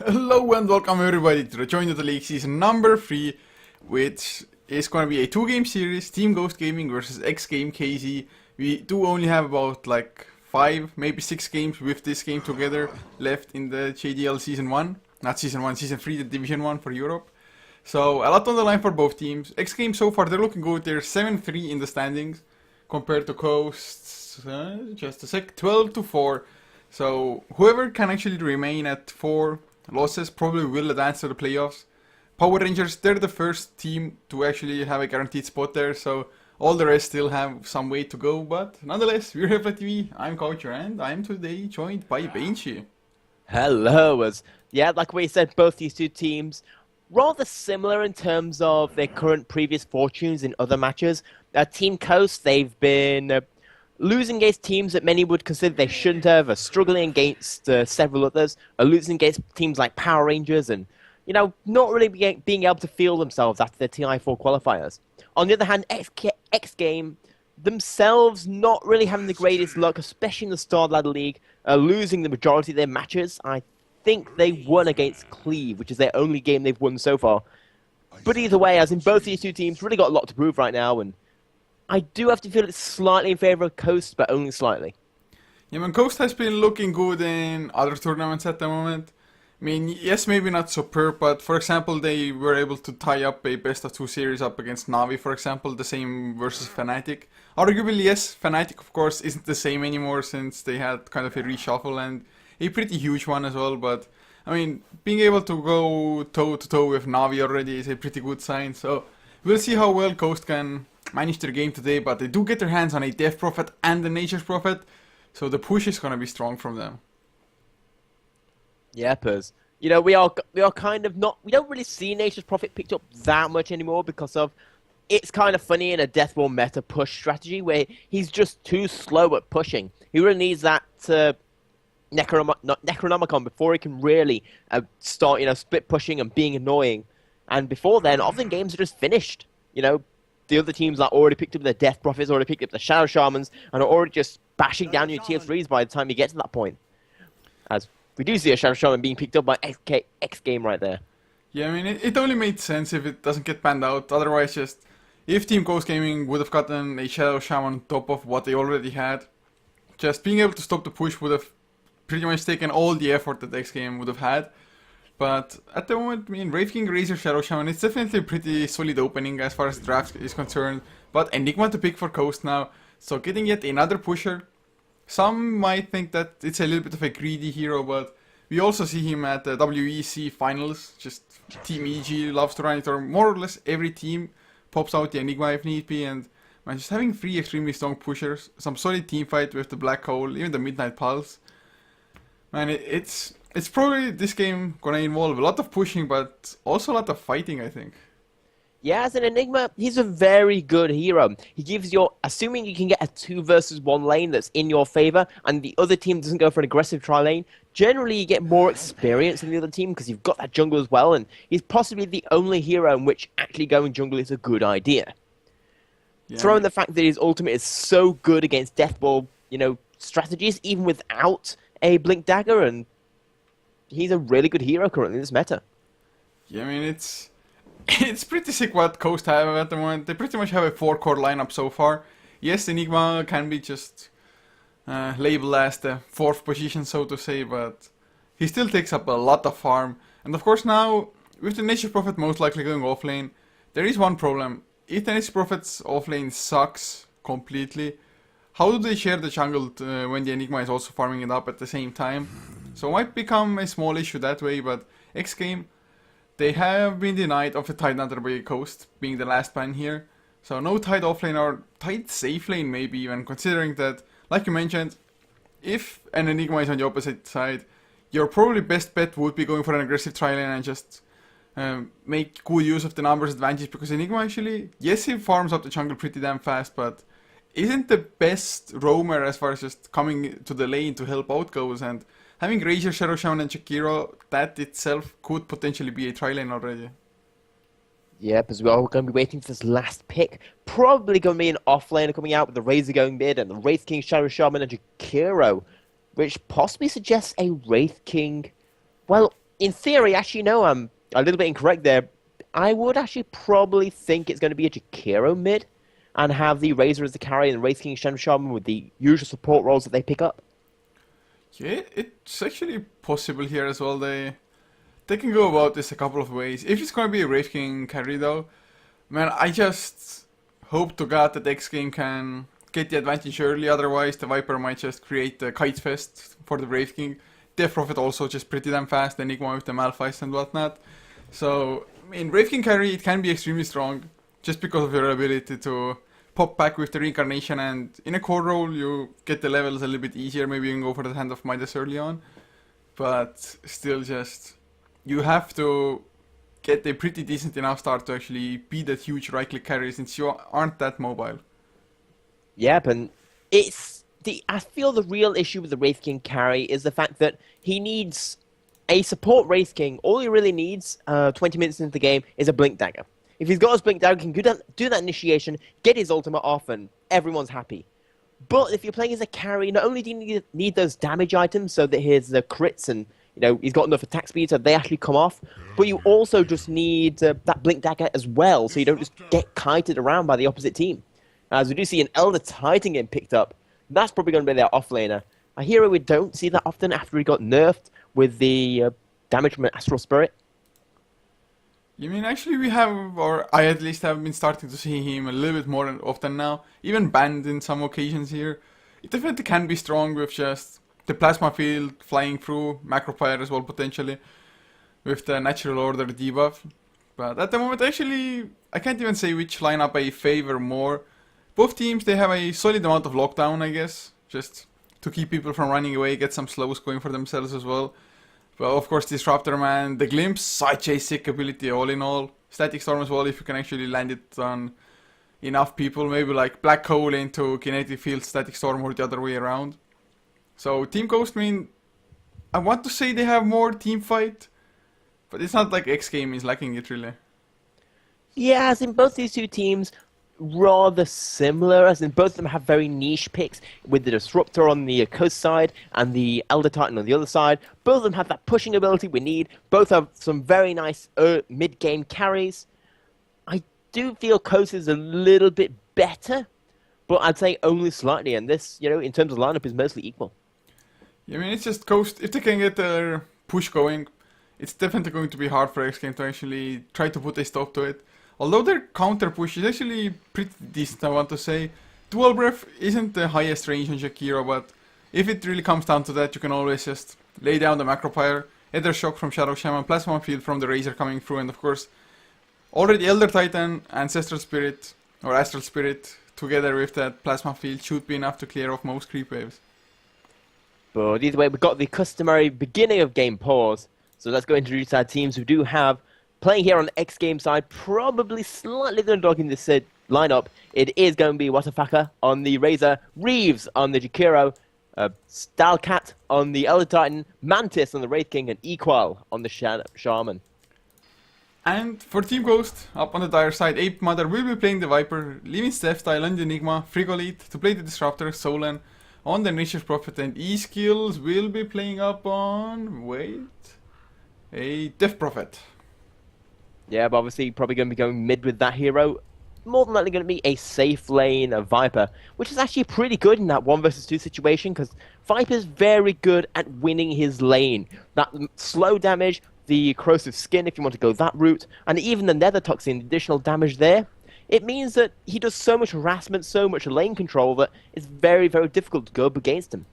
Hello and welcome everybody to the Join the League season number 3, which is going to be a 2-game series, Team Ghost Gaming versus xGame KZ. We do only have about like 5, maybe 6 games with this game together left in the jDL season 1. Not season 1, season 3, the division 1 for Europe. So a lot on the line for both teams. xGame so far, they're looking good. They're 7-3 in the standings compared to Coast's, just a sec, 12-4. So whoever can actually remain at 4 losses probably will advance to the playoffs. Power Rangers, they're the first team to actually have a guaranteed spot there, so all the rest still have some way to go, but nonetheless, we're HeflaTV, I'm Coucher, and I'm today joined by Benchy. Hello, yeah, like we said, both these two teams rather similar in terms of their current previous fortunes in other matches. Team Coast, they've been losing against teams that many would consider they shouldn't have, are struggling against several others, are losing against teams like Power Rangers, and not really being able to feel themselves after their TI4 qualifiers. On the other hand, xGame themselves not really having the greatest luck, especially in the Star Ladder League, losing the majority of their matches. I think they won against Cleve, which is their only game they've won so far. But either way, as in both these two teams, really got a lot to prove right now, and I do have to feel it's slightly in favour of Coast, but only slightly. Yeah, man, Coast has been looking good in other tournaments at the moment. I mean, yes, maybe not superb, but for example, they were able to tie up a best of 2 series up against Navi, for example, the same versus Fnatic. Arguably, yes, Fnatic, of course, isn't the same anymore since they had kind of a reshuffle and a pretty huge one as well, but I mean, being able to go toe-to-toe with Navi already is a pretty good sign, so we'll see how well Coast can manage their game today, but they do get their hands on a Death Prophet and a Nature's Prophet, so the push is going to be strong from them. Yeah, Pers. We are kind of not. We don't really see Nature's Prophet picked up that much anymore because of it's kind of funny in a Death Ball meta push strategy where he's just too slow at pushing. He really needs that Necronomicon before he can really start split pushing and being annoying. And before then, often games are just finished. The other teams like already picked up their Death Prophets, already picked up the Shadow Shamans, and are already just bashing down your tier 3s by the time you get to that point. As we do see a Shadow Shaman being picked up by xGame right there. Yeah, I mean, it only made sense if it doesn't get banned out. Otherwise, just if Team Ghost Gaming would have gotten a Shadow Shaman on top of what they already had, just being able to stop the push would have pretty much taken all the effort that xGame would have had. But at the moment, I mean, Wraith King, Razor, Shadow Shaman, it's definitely a pretty solid opening as far as draft is concerned. But Enigma to pick for Coast now, so getting yet another pusher. Some might think that it's a little bit of a greedy hero, but we also see him at the WEC finals. Just Team EG loves to run it, or more or less every team pops out the Enigma if need be. And man, just having 3 extremely strong pushers, some solid team fight with the Black Hole, even the Midnight Pulse. Man, it's probably this game gonna involve a lot of pushing, but also a lot of fighting, I think. Yeah, as an Enigma, he's a very good hero. He gives assuming you can get a 2 versus 1 lane that's in your favor, and the other team doesn't go for an aggressive tri lane, generally you get more experience than the other team because you've got that jungle as well, and he's possibly the only hero in which actually going jungle is a good idea. Yeah, Throw in the fact that his ultimate is so good against Death Ball, strategies, even without a Blink Dagger, and he's a really good hero currently in this meta. Yeah, I mean, it's pretty sick what Coast have at the moment. They pretty much have a 4-core lineup so far. Yes, Enigma can be just labeled as the 4th position, so to say, but he still takes up a lot of farm. And of course now, with the Nature Prophet most likely going offlane, there is one problem. If the Nature Prophet's offlane sucks completely, how do they share the jungle when the Enigma is also farming it up at the same time? So it might become a small issue that way, but xGame, they have been denied of a Tide Hunter by Coast, being the last ban here. So no Tide offlane or Tide safe lane maybe even, considering that, like you mentioned, if an Enigma is on the opposite side, your probably best bet would be going for an aggressive tri lane and just make good use of the numbers advantage, because Enigma actually, yes, he farms up the jungle pretty damn fast, but isn't the best roamer as far as just coming to the lane to help out goes, and having Razor, Shadow Shaman and Shakiro, that itself could potentially be a tri-lane already. Yeah, because we're all going to be waiting for this last pick. Probably going to be an offlaner coming out with the Razor going mid and the Wraith King, Shadow Shaman and Shakiro, which possibly suggests a Wraith King. Well, in theory, actually, no, I'm a little bit incorrect there. I would actually probably think it's going to be a Jakiro mid and have the Razor as the carry and the Wraith King Shadow Shaman with the usual support roles that they pick up. Yeah, it's actually possible here as well. They can go about this a couple of ways. If it's going to be a Wraith King carry though, man, I just hope to God that xGame can get the advantage early, otherwise the Viper might just create the Kite Fest for the Wraith King. Death Prophet also just pretty damn fast, Enigma with the Malphite and whatnot. So, in Wraith King carry it can be extremely strong, just because of your ability to pop back with the Reincarnation, and in a core role you get the levels a little bit easier, maybe you can go for the Hand of Midas early on. But still just, you have to get a pretty decent enough start to actually be that huge right click carry since you aren't that mobile. Yep, and I feel the real issue with the Wraith King carry is the fact that he needs a support Wraith King. All he really needs, 20 minutes into the game, is a Blink Dagger. If he's got his Blink Dagger, he can do that initiation, get his ultimate off, and everyone's happy. But if you're playing as a carry, not only do you need those damage items so that his crits and he's got enough attack speed so they actually come off, but you also just need that Blink Dagger as well, so you don't just get kited around by the opposite team. As we do see an Elder Titan getting picked up, that's probably going to be their offlaner. A hero we don't see that often after he got nerfed with the damage from an Astral Spirit. You mean actually we have, or I at least have been starting to see him a little bit more often now, even banned in some occasions here. It definitely can be strong with just the Plasma Field flying through, Macropyre as well potentially, with the Natural Order debuff. But at the moment actually, I can't even say which lineup I favor more. Both teams, they have a solid amount of lockdown, I guess, just to keep people from running away, get some slows going for themselves as well. But of course, Disruptor, man, the Glimpse, such a sick ability all in all. Static Storm as well, if you can actually land it on enough people, maybe like Black Hole into Kinetic Field, Static Storm, or the other way around. So Team Ghost, I mean, I want to say they have more team fight, but it's not like xGame is lacking it really. Yeah, as in both these two teams, rather similar, as in both of them have very niche picks, with the Disruptor on the coast side and the Elder Titan on the other side. Both of them have that pushing ability we need. Both have some very nice mid-game carries. I do feel Coast is a little bit better, but I'd say only slightly, and this, in terms of lineup, is mostly equal. Yeah, I mean, it's just Coast, if they can get their push going, it's definitely going to be hard for xGame to actually try to put a stop to it. Although their counter push is actually pretty decent, I want to say. Dual Breath isn't the highest range on Jakiro, but if it really comes down to that, you can always just lay down the Macropyre, Ether Shock from Shadow Shaman, Plasma Field from the Razor coming through, and of course, already Elder Titan, Ancestral Spirit, or Astral Spirit, together with that Plasma Field should be enough to clear off most creep waves. But either way, we've got the customary beginning of game pause, so let's go introduce our teams who do have. Playing here on the xGame side, probably slightly the underdog in this lineup. It is going to be Watafaka on the Razor, Reeves on the Jakiro, Stalcat on the Elder Titan, Mantis on the Wraith King, and Equal on the Shaman. And for Team Ghost, up on the dire side, Ape Mother will be playing the Viper, leaving Steph Style and Enigma, Frigolite to play the Disruptor, Solan on the Nature's Prophet, and E-Skills will be playing up on, a Death Prophet. Yeah, but obviously probably going to be going mid with that hero. More than likely going to be a safe lane of Viper, which is actually pretty good in that 1 versus 2 situation, because Viper's very good at winning his lane. That slow damage, the corrosive skin if you want to go that route, and even the nether toxin, the additional damage there. It means that he does so much harassment, so much lane control that it's very, very difficult to go up against him.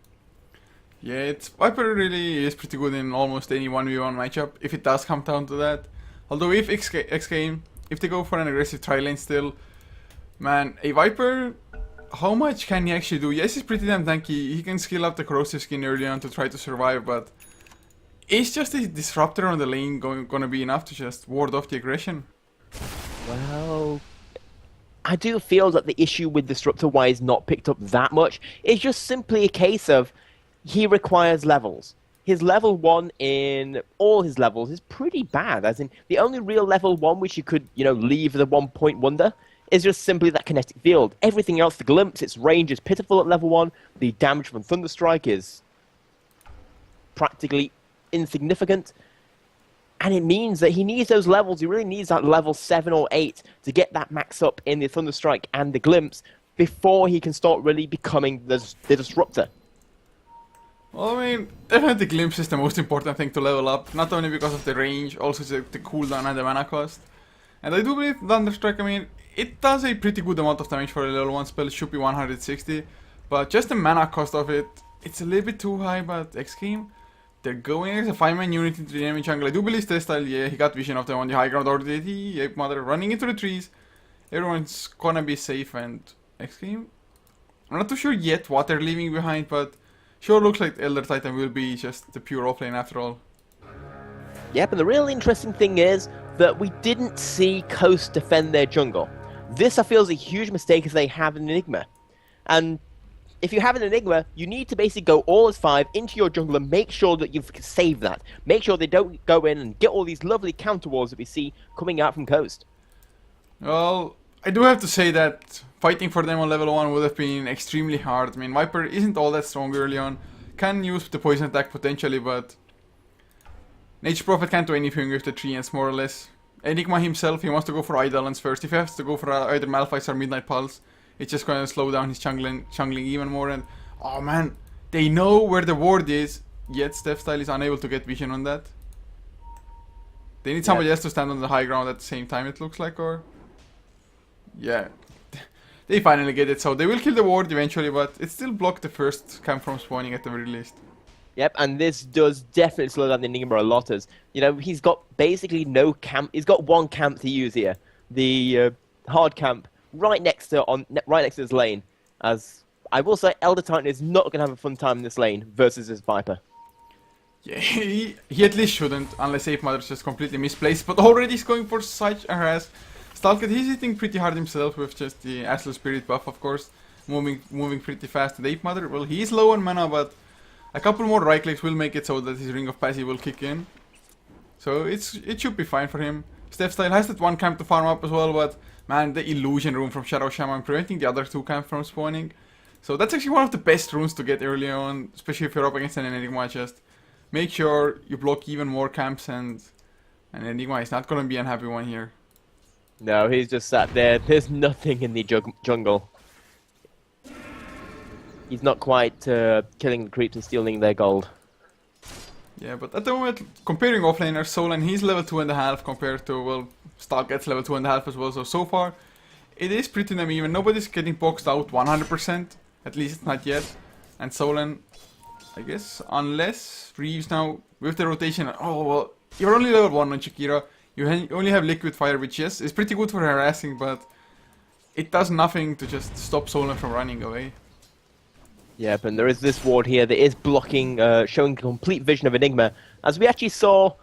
Yeah, Viper really is pretty good in almost any 1v1 matchup, if it does come down to that. Although if xGame, if they go for an aggressive tri-lane still, man, a Viper, how much can he actually do? Yes, he's pretty damn tanky, he can skill up the corrosive skin early on to try to survive, but is just a Disruptor on the lane gonna be enough to just ward off the aggression? Well, I do feel that the issue with Disruptor, why he's not picked up that much, is just simply a case of he requires levels. His level 1 in all his levels is pretty bad, as in the only real level 1 which you could, leave the 1 point wonder is just simply that kinetic field. Everything else, the glimpse, its range is pitiful at level 1, the damage from Thunderstrike is practically insignificant. And it means that he needs those levels. He really needs that level 7 or 8 to get that max up in the Thunderstrike and the Glimpse before he can start really becoming the Disruptor. Well, I mean, definitely Glimpse is the most important thing to level up. Not only because of the range, also the cooldown and the mana cost. And I do believe Thunderstrike, I mean, it does a pretty good amount of damage for a level 1 spell. It should be 160. But just the mana cost of it, it's a little bit too high. But xGame, they're going as a 5-man unit into the enemy jungle. I do believe this style, yeah, he got vision of them on the high ground, or did he? Ape Mother running into the trees. Everyone's gonna be safe, and xGame, I'm not too sure yet what they're leaving behind, but sure looks like Elder Titan will be just the pure offlane after all. Yep, and the real interesting thing is that we didn't see Coast defend their jungle. This, I feel, is a huge mistake if they have an Enigma. And if you have an Enigma, you need to basically go all as 5 into your jungle and make sure that you've saved that. Make sure they don't go in and get all these lovely counter walls that we see coming out from Coast. Well, I do have to say that fighting for them on level 1 would have been extremely hard. I mean, Viper isn't all that strong early on. Can use the poison attack potentially, but Nature Prophet can't do anything with the treants, more or less. Enigma himself, he wants to go for Eidolons first. If he has to go for either Malphite or Midnight Pulse, it's just going to slow down his jungling even more. And oh man, they know where the ward is, yet Stepstyle is unable to get vision on that. They need somebody else to stand on the high ground at the same time, it looks like, or yeah. They finally get it, so they will kill the ward eventually, but it still blocked the first camp from spawning at the very least. Yep, and this does definitely slow down the Enigma a lot, as, you know, he's got basically no camp. He's got one camp to use here, the hard camp, right next to his lane. As I will say, Elder Titan is not going to have a fun time in this lane versus his Viper. Yeah, he at least shouldn't, unless Ape Mother's just completely misplaced, but already he's going for such a harass. Stalker, he's hitting pretty hard himself with just the Astral Spirit buff, of course, moving pretty fast. And Ape Mother, well, he's low on mana, but a couple more right clicks will make it so that his Ring of Passive will kick in. So it should be fine for him. Stepstyle has that one camp to farm up as well, but man, the Illusion Rune from Shadow Shaman preventing the other 2 camps from spawning. So that's actually one of the best runes to get early on, especially if you're up against an Enigma. Just make sure you block even more camps, and Enigma is not going to be an happy one here. No, he's just sat there. There's nothing in the jungle. He's not quite killing the creeps and stealing their gold. Yeah, but at the moment, comparing offlaner, Solan, he's level 2.5 compared to, well, Stalk gets level 2.5 as well. So far, it is pretty damn even. Nobody's getting boxed out 100%, at least not yet. And Solan, I guess, unless Reeves now, with the rotation, oh, well, you're only level 1 on Shakira. You only have Liquid Fire, which, yes, is pretty good for harassing, but it does nothing to just stop Solan from running away. Yep, and there is this ward here that is blocking, showing complete vision of Enigma. As we actually saw,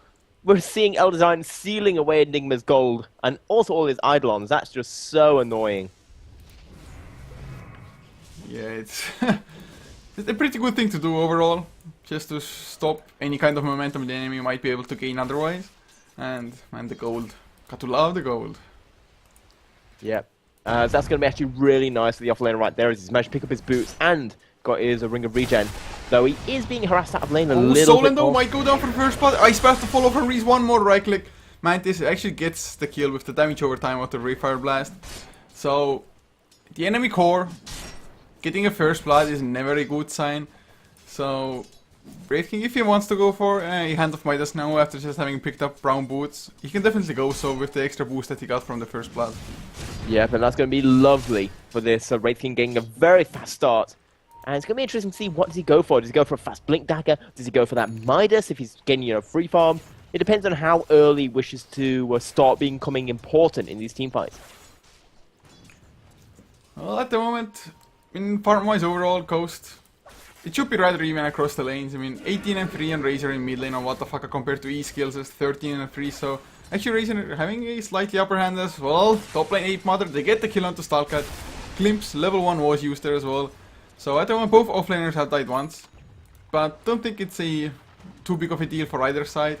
we're seeing Elder Titan sealing away Enigma's gold, and also all his Eidolons. That's just so annoying. Yeah, it's it's a pretty good thing to do overall, just to stop any kind of momentum the enemy might be able to gain otherwise. And the gold. Got to love the gold. Yep. So that's going to be actually really nice for the offlaner right there, as he's managed to pick up his boots and got his Ring of Regen. Though he is being harassed out of lane a little bit. Solan though might go down for the first spot. Ice Path to follow from Reese, one more right click. Mantis actually gets the kill with the damage over time of the Rayfire Blast. So, the enemy core getting a first blood is never a good sign. So, Brave King, if he wants to go for a Hand of Midas now after just having picked up brown boots, he can definitely go so with the extra boost that he got from the first blood. Yep, and that's going to be lovely for this Wraith King getting a very fast start. And it's going to be interesting to see what does he go for. Does he go for a fast Blink Dagger? Does he go for that Midas if he's getting, you know, free farm? It depends on how early he wishes to start becoming important in these team fights. Well, at the moment, in farm-wise overall, Coast, it should be rather even across the lanes. I mean, 18 and 3 on Razor in mid lane on what the fuck compared to E skills is 13 and 3, so actually Razor having a slightly upper hand as well. Top lane Ape Mother, they get the kill onto Stalkat. Glimpse, level 1 was used there as well. So at the moment both offlaners have died once, but don't think it's a too big of a deal for either side,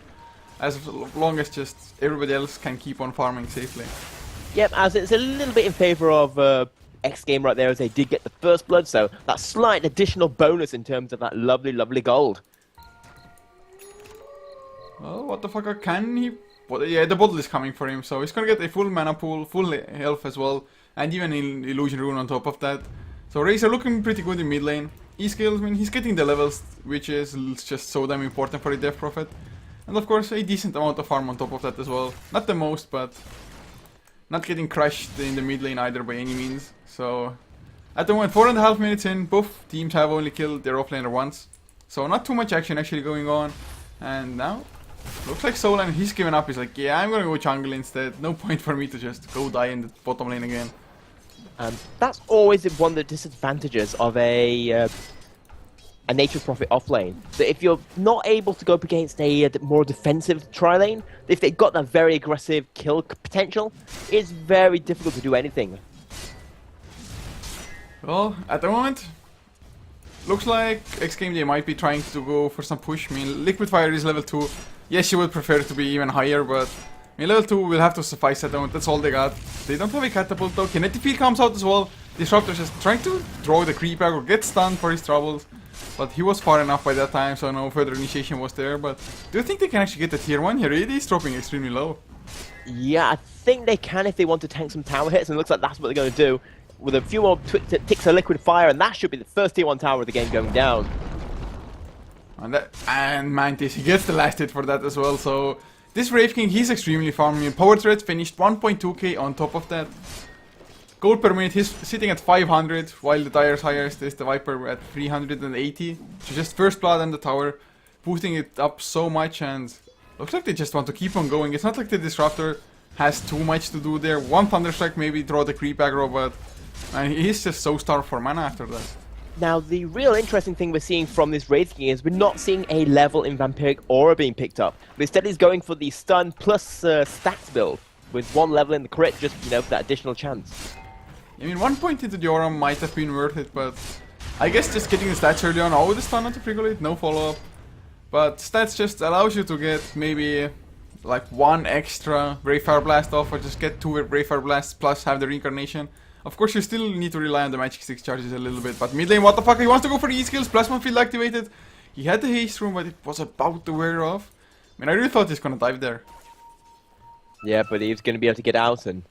as long as just everybody else can keep on farming safely. Yep, as it's a little bit in favor of xGame right there, as they did get the first blood, so that slight additional bonus in terms of that lovely, lovely gold. Well, what the fuck can he... But yeah, the bottle is coming for him, so he's gonna get a full mana pool, full health as well, and even an illusion rune on top of that. So Razor looking pretty good in mid lane. E-skills, I mean, he's getting the levels, which is just so damn important for a Death Prophet. And of course, a decent amount of farm on top of that as well. Not the most, but not getting crushed in the mid lane either by any means. So, at the moment, 4.5 minutes in, both teams have only killed their offlaner once. So not too much action actually going on. And now, looks like Solan, he's given up. He's like, yeah, I'm gonna go jungle instead. No point for me to just go die in the bottom lane again. That's always one of the disadvantages of a Nature's Prophet off lane. That if you're not able to go up against a more defensive tri lane, if they've got that very aggressive kill potential, it's very difficult to do anything. Well, at the moment, looks like xGame they might be trying to go for some push. I mean, Liquid Fire is level 2. Yes, she would prefer it to be even higher, but I mean, level 2 will have to suffice at the moment. That's all they got. They don't have a catapult though. Kinetic Field comes out as well. Disruptor just trying to throw the creep back or get stunned for his troubles. But he was far enough by that time, so no further initiation was there. But do you think they can actually get the tier 1 here? It is dropping extremely low. Yeah, I think they can if they want to tank some tower hits, and it looks like that's what they're going to do. With a few more ticks of Liquid Fire, and that should be the first tier 1 tower of the game going down. And Mantis, he gets the last hit for that as well, so... This Wraith King, he's extremely farming. Power Thread finished 1.2k on top of that. Gold per minute, he's sitting at 500, while the Dire's highest is the Viper at 380. So just first blood and the tower, boosting it up so much, and looks like they just want to keep on going. It's not like the Disruptor has too much to do there. One Thunderstrike, maybe draw the creep aggro, but he's just so starved for mana after that. Now, the real interesting thing we're seeing from this Wraith King is we're not seeing a level in Vampiric Aura being picked up. But instead he's going for the stun plus stats build, with 1 level in the crit, just, you know, for that additional chance. I mean, 1 point into the aura might have been worth it, but I guess just getting the stats early on, oh, the stun onto Frigolate, no follow-up. But stats just allows you to get maybe like 1 extra Brayfire Blast off, or just get 2 Brayfire Blasts plus have the reincarnation. Of course, you still need to rely on the Magic 6 charges a little bit, but mid lane, what the fuck, he wants to go for the E-skills, Plasma Field activated. He had the haste room, but it was about to wear off. I mean, I really thought he's gonna dive there. Yeah, but he's going to be able to get out, and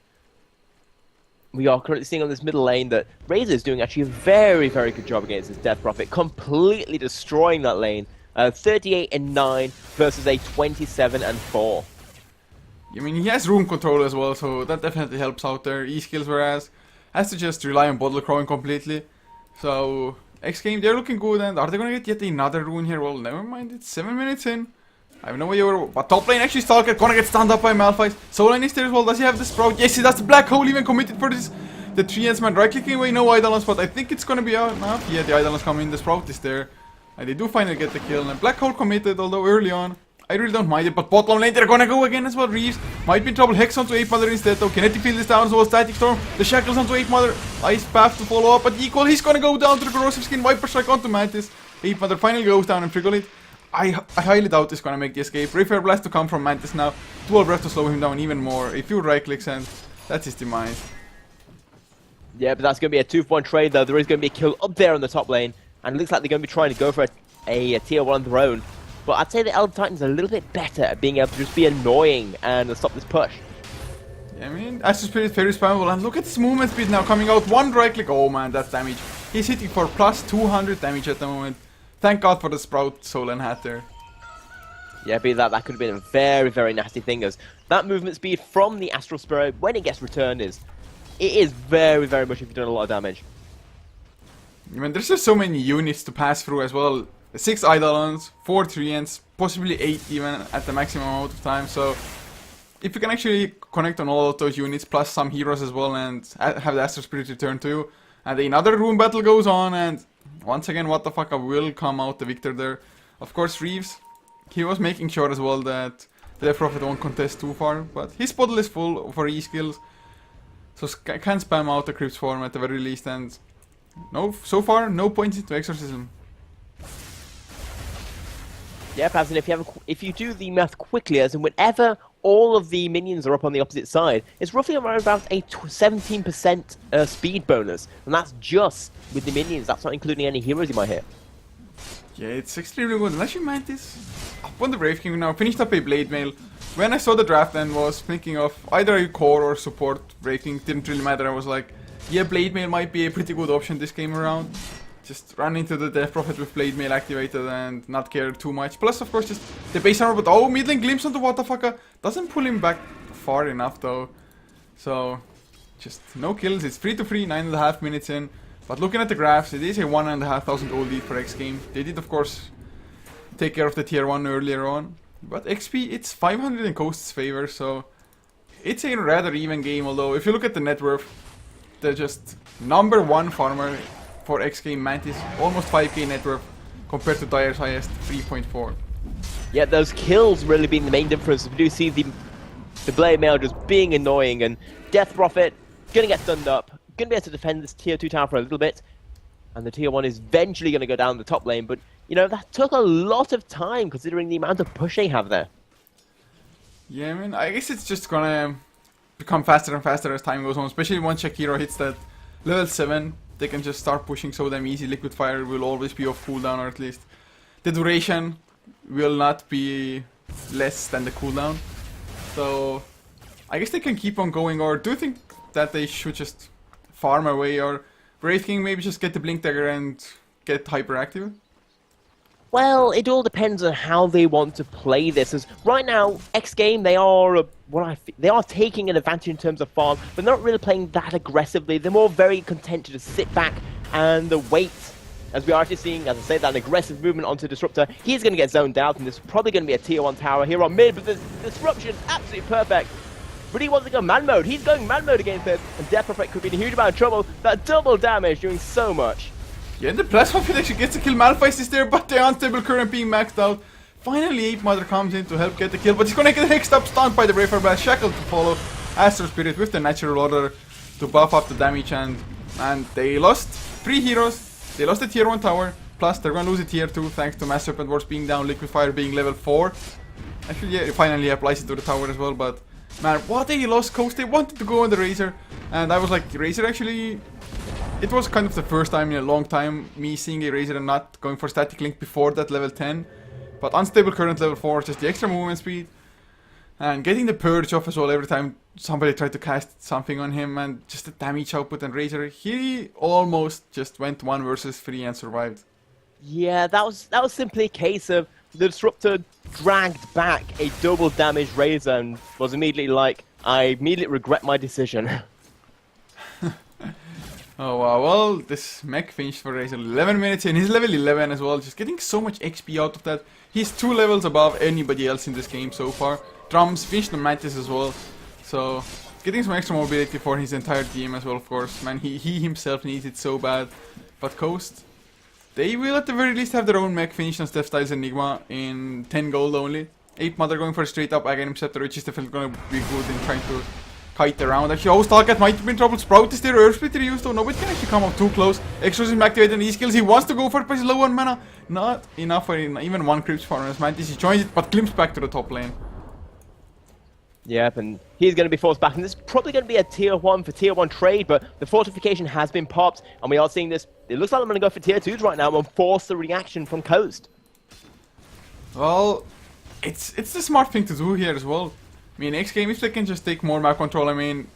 we are currently seeing on this middle lane that Razor is doing actually a very, very good job against this Death Prophet, completely destroying that lane. 38-9 versus a 27-4. I mean, he has room control as well, so that definitely helps out there. E-skills, whereas has to just rely on bottle crowing completely. So xGame, they're looking good, and are they gonna get yet another rune here? Well, never mind, it's 7 minutes in. I have no idea where, but top lane actually Stalker gonna get stunned up by Malphite. Solan is there as well. Does he have the Sprout? Yes, he does. The Black Hole even committed for this. The 3 man right clicking away, no Eidolons, but I think it's gonna be enough. Yeah, the Eidolons come in, the Sprout is there. And they do finally get the kill, and Black Hole committed, although early on. I really don't mind it, but bottom lane they're gonna go again as well. Reeves might be in trouble. Hex onto 8 Mother instead though. Kinetic Field is down as well. Static Storm. The Shackles onto 8 Mother. Ice Path to follow up, but equal. He's gonna go down to the Corrosive Skin. Viper Strike onto Mantis. 8 Mother finally goes down and Frigolate. I highly doubt he's gonna make the escape. Brayfire Blast to come from Mantis now. Dual Breath to slow him down even more. A few right clicks and that's his demise. Yeah, but that's going to be a 2-for-1 trade though. There is going to be a kill up there on the top lane, and it looks like they're going to be trying to go for a tier 1 throne. But I'd say the Elder Titan's a little bit better at being able to just be annoying and stop this push. Yeah, I mean, Astral Spirit is very spammable, and look at his movement speed now coming out. 1 right click. Oh man, that's damage. He's hitting for plus 200 damage at the moment. Thank God for the Sprout Solan had there. Yeah, be that could have been a very, very nasty thing, as that movement speed from the Astral Spirit when it gets returned it is very, very much if you've done a lot of damage. I mean, there's just so many units to pass through as well. 6 Eidolons, 4 Treants, possibly 8 even at the maximum amount of time, so if you can actually connect on all of those units, plus some heroes as well, and have the Astral Spirit return to you, and another rune battle goes on, and once again, what the fuck, I will come out the victor there. Of course, Reeves, he was making sure as well that the Death Prophet won't contest too far, but his bottle is full for E-skills, so can spam out the Crypt Form at the very least, and no, so far, no points into Exorcism. Yeah, perhaps, and if you do the math quickly, as in whenever all of the minions are up on the opposite side, it's roughly around about a 17% speed bonus, and that's just with the minions. That's not including any heroes you might hit. Yeah, it's extremely good. And actually, Mantis up on the Brave King now, finished up a Blade Mail. When I saw the draft then, was thinking of either a core or support Brave King, didn't really matter. I was like, yeah, Blade Mail might be a pretty good option this game around. Just run into the Death Prophet with Blade Mail activated and not care too much. Plus, of course, just the base armor, but oh, mid lane glimpse onto what the fucker. Doesn't pull him back far enough though. So, just no kills. It's free to free, 9.5 minutes in. But looking at the graphs, it is a 1,500 gold lead for xGame. They did, of course, take care of the tier 1 earlier on. But XP, it's 500 in Coast's favor, so it's a rather even game. Although, if you look at the net worth, they're just #1 farmer for xGame Mantis, almost 5k net worth compared to Dire's highest 3.4. Yeah, those kills really being the main difference. We do see the Blade Mail just being annoying, and Death Prophet gonna get stunned up, gonna be able to defend this tier 2 tower for a little bit, and the tier 1 is eventually gonna go down the top lane, but you know, that took a lot of time considering the amount of push they have there. Yeah, I mean, I guess it's just gonna become faster and faster as time goes on, especially once Shakiro hits that level 7, they can just start pushing so damn easy. Liquid Fire will always be off cooldown, or at least the duration will not be less than the cooldown. So, I guess they can keep on going, or do you think that they should just farm away, or Wraith King maybe just get the Blink Dagger and get hyperactive? Well, it all depends on how they want to play this. As right now, xGame, they are taking an advantage in terms of farm, but not really playing that aggressively. They're more very content to just sit back and wait. As we are actually seeing, as I say, that an aggressive movement onto Disruptor. He's going to get zoned out, and there's probably going to be a tier 1 tower here on mid, but this disruption is absolutely perfect. But he wants to go man mode. He's going man mode against this, and Death Prophet could be in a huge amount of trouble. That double damage doing so much. Yeah, the Plasma Field actually gets the kill. Malphite is there, but the unstable current being maxed out. Finally, Ape Mother comes in to help get the kill, but he's gonna get hexed up, stunned by the Braver Blast, shackled to follow. Astro Spirit with the natural order to buff up the damage, and they lost 3 heroes. They lost the tier 1 tower, plus they're gonna lose a tier 2 thanks to Mass Serpent Wars being down, Liquid Fire being level 4. Actually, yeah, finally applies it to the tower as well, but man, what a lost Coast. They wanted to go on the Razor, and I was like, Razor actually... It was kind of the first time in a long time me seeing a Razor and not going for Static Link before that level 10. But Unstable Current level 4, just the extra movement speed. And getting the Purge off as well every time somebody tried to cast something on him. And just the damage output and Razor, he almost just went 1 versus 3 and survived. Yeah, that was simply a case of the Disruptor dragged back a double damage Razor and was immediately like, I immediately regret my decision. Oh wow, well, this mech finished for Razor 11 minutes in. He's level 11 as well, just getting so much XP out of that. He's 2 levels above anybody else in this game so far. Drums finished the Mantis as well, so getting some extra mobility for his entire team as well, of course. Man, he himself needs it so bad. But Coast, they will at the very least have their own mech finished on Steph Styles Enigma in 10 gold only. Ape Mother going for a straight up Aghanim Scepter, which is definitely going to be good in trying to kite around. Actually, oh, Stalkat might be in trouble. Sprout is there. Earth Splitter used though. Nobody can actually come up too close. Exorcism activated on E-skills. He wants to go for it, but he's low on mana. Not enough for even 1 Crypt farm as Mantis. He joins it, but glimpses back to the top lane. Yep, and he's going to be forced back, and this is probably going to be a tier 1 for tier 1 trade, but the fortification has been popped, and we are seeing this. It looks like I'm going to go for tier 2s right now and force the reaction from Coast. Well, it's the smart thing to do here as well. I mean, xGame, if they can just take more map control, I mean,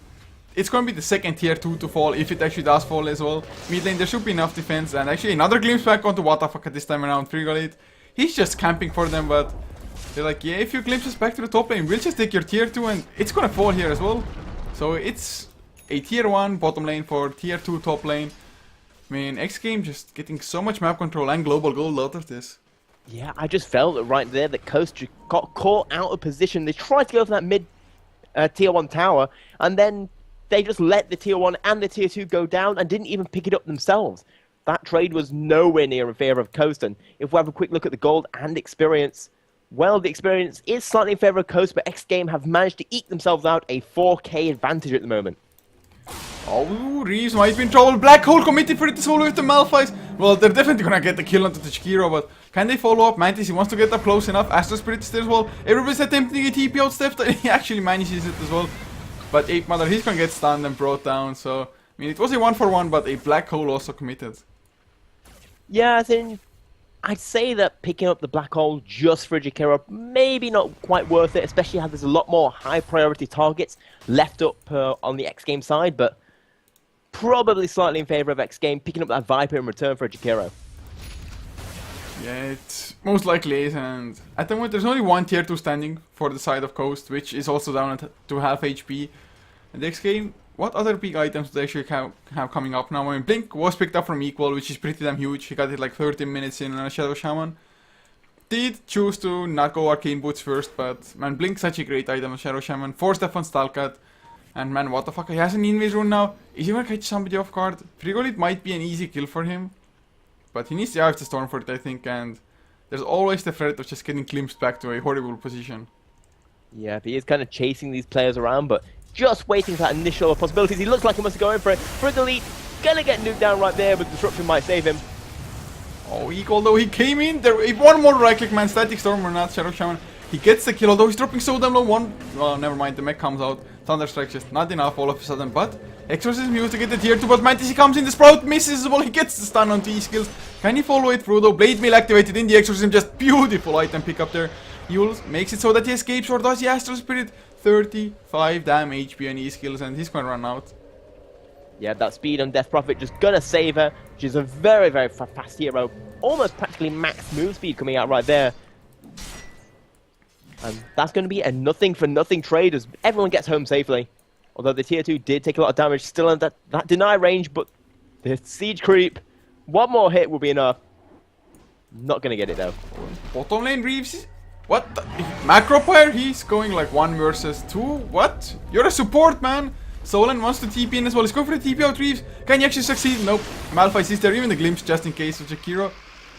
it's going to be the second tier 2 to fall, if it actually does fall as well. Mid lane, there should be enough defense, and actually another glimpse back onto what the fuck at this time around. Frigolate, he's just camping for them, but they're like, yeah, if you glimpse us back to the top lane, we'll just take your tier 2, and it's going to fall here as well. So it's a tier 1 bottom lane for tier 2 top lane. I mean, xGame just getting so much map control and global gold out of this. Yeah, I just felt that right there that Coast just got caught out of position. They tried to go for that mid tier 1 tower, and then they just let the tier 1 and the tier 2 go down and didn't even pick it up themselves. That trade was nowhere near in favor of Coast, and if we have a quick look at the gold and experience, well, the experience is slightly in favor of Coast, but xGame have managed to eke themselves out a 4k advantage at the moment. Oh, Reeves might be in trouble. Black Hole committed for it as well with the Malphites. Well, they're definitely gonna get the kill onto the Shakiro, but can they follow up? Mantis, he wants to get up close enough. Astro Spirit is there as well. Everybody's attempting a TP out Steph. He actually manages it as well. But Ape Mother, he's gonna get stunned and brought down. So, I mean, it was a 1-for-1, but a Black Hole also committed. Yeah, I think I'd say that picking up the black hole just for Jakiro maybe not quite worth it, especially as there's a lot more high priority targets left up on the xGame side, but probably slightly in favor of xGame picking up that Viper in return for a Jakiro. Yeah, it most likely is, and at the moment there's only one tier 2 standing for the side of Coast, which is also down to half HP. And the xGame, what other big items do they actually have coming up now? I mean, Blink was picked up from Equal, which is pretty damn huge. He got it like 13 minutes in a Shadow Shaman. Did choose to not go Arcane Boots first, but man, Blink's such a great item, Shadow Shaman. 4 step on Stalkat. And man, what the fuck, he has an Invis rune now. Is he gonna catch somebody off guard? Frigolith might be an easy kill for him. But he needs to have the Storm for it, I think, and there's always the threat of just getting glimpsed back to a horrible position. Yeah, he is kind of chasing these players around, but just waiting for that initial possibilities. He looks like he must go in for it. Frigolith gonna get nuked down right there, but Disruption might save him. Oh, Equal though, he came in there. If one more right click, man, Static Storm or not, Shadow Shaman. He gets the kill, although he's dropping so damn low. Well, never mind, the mech comes out. Thunderstrike just not enough all of a sudden, but Exorcism used to get the tier 2, but Mantis, he comes in, the Sprout misses as well, he gets the stun onto E-skills. Can he follow it through though? Blade Mail activated in the Exorcism, just beautiful item pick up there. Yules makes it so that he escapes, or does he? Astral Spirit, 35 damn HP on E-skills, and he's gonna run out. Yeah, that speed on Death Prophet just gonna save her. She's a very, very fast hero. Almost practically max move speed coming out right there. And that's going to be a nothing for nothing trade as everyone gets home safely. Although the tier 2 did take a lot of damage, still in that deny range, but the siege creep, one more hit will be enough. Not going to get it though. Bottom lane Reeves, what the? Macropire, he's going like 1 versus 2, what? You're a support, man. Solan wants to TP in as well, he's going for the TP out Reeves. Can you actually succeed? Nope. Malphite is there, even the glimpse just in case of Jakiro.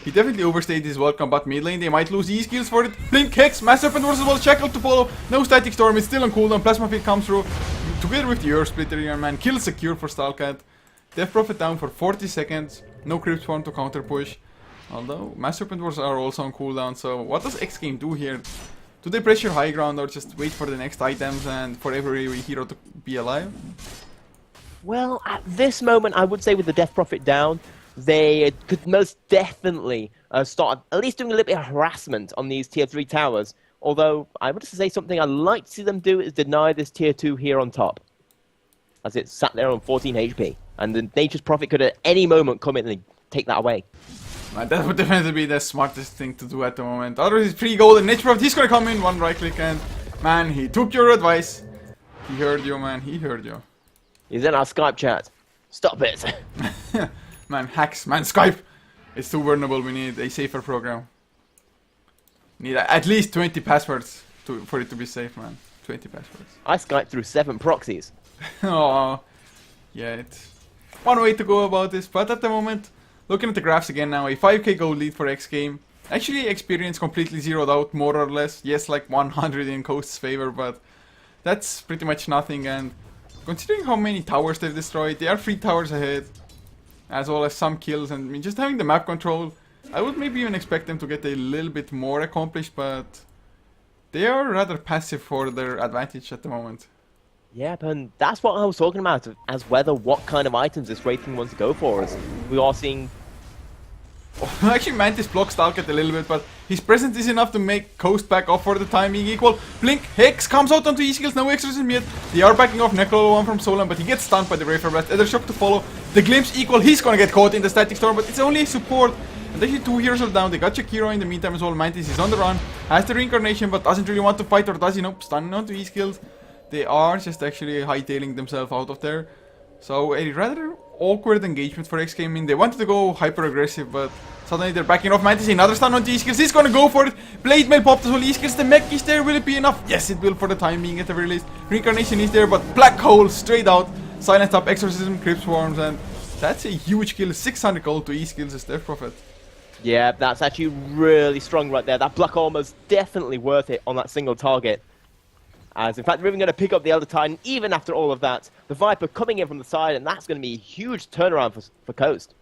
He definitely overstayed his welcome, but mid lane they might lose E-skills for it. Blink, Hex, Mass Serpent versus well, Shackle to follow. No Static Storm, it's still on cooldown. Plasma Field comes through. Together with the Earth Splitter here, man. Kill secure for Stalkat. Death Prophet down for 40 seconds. No Crypt Form to counter push. Although, Mass Serpent Wars are also on cooldown, so what does xGame do here? Do they pressure high ground or just wait for the next items and for every hero to be alive? Well, at this moment, I would say with the Death Prophet down, they could most definitely start at least doing a little bit of harassment on these tier 3 towers. Although, I would say something I'd like to see them do is deny this tier 2 here on top. As it sat there on 14 HP. And the Nature's Prophet could at any moment come in and take that away. Man, that would definitely be the smartest thing to do at the moment. Otherwise, it's pretty golden. Nature's Prophet, he's gonna come in, 1 right click, and man, he took your advice. He heard you, man, he heard you. He's in our Skype chat. Stop it. Man, hacks, man, Skype! It's too vulnerable, we need a safer program. Need at least 20 passwords for it to be safe, man. 20 passwords. I Skype through 7 proxies. Oh, yeah, it's one way to go about this, but at the moment, looking at the graphs again now, a 5k gold lead for xGame. Actually, experience completely zeroed out, more or less. Yes, like 100 in Coast's favor, but that's pretty much nothing, and considering how many towers they've destroyed, they are 3 towers ahead. As well as some kills, and I mean, just having the map control, I would maybe even expect them to get a little bit more accomplished, but they are rather passive for their advantage at the moment. Yeah, and that's what I was talking about, as whether what kind of items this rating wants to go for. As we are seeing... Actually, Mantis blocks Stalkat a little bit, but his presence is enough to make Coast back off for the time being equal. Blink, Hex comes out onto E-skills, no exorcism yet. They are backing off Necro 1 from Solan, but he gets stunned by the Ray Blast. Ether Shock to follow. The Glimpse equal, he's gonna get caught in the Static Storm, but it's only a support. And actually 2 heroes are down, they got Jakiro in the meantime as well. Mantis is on the run, has the Reincarnation, but doesn't really want to fight, or does he? Nope, stunning onto E-skills. They are just actually hightailing themselves out of there. So a rather awkward engagement for xGame. I mean, they wanted to go hyper aggressive, but suddenly they're backing off. Mantis, another stun on E-skills. He's gonna go for it. Blade Mail popped as well. E-skills, the mech is there. Will it be enough? Yes, it will for the time being at the very least. Reincarnation is there, but Black Hole straight out. Silence up, Exorcism, Crypt Swarms, and that's a huge kill. 600 gold to E-skills as Death Prophet. Yeah, that's actually really strong right there. That Black Hole was definitely worth it on that single target. As in fact, they're even going to pick up the Elder Titan even after all of that. The Viper coming in from the side, and that's going to be a huge turnaround for Coast.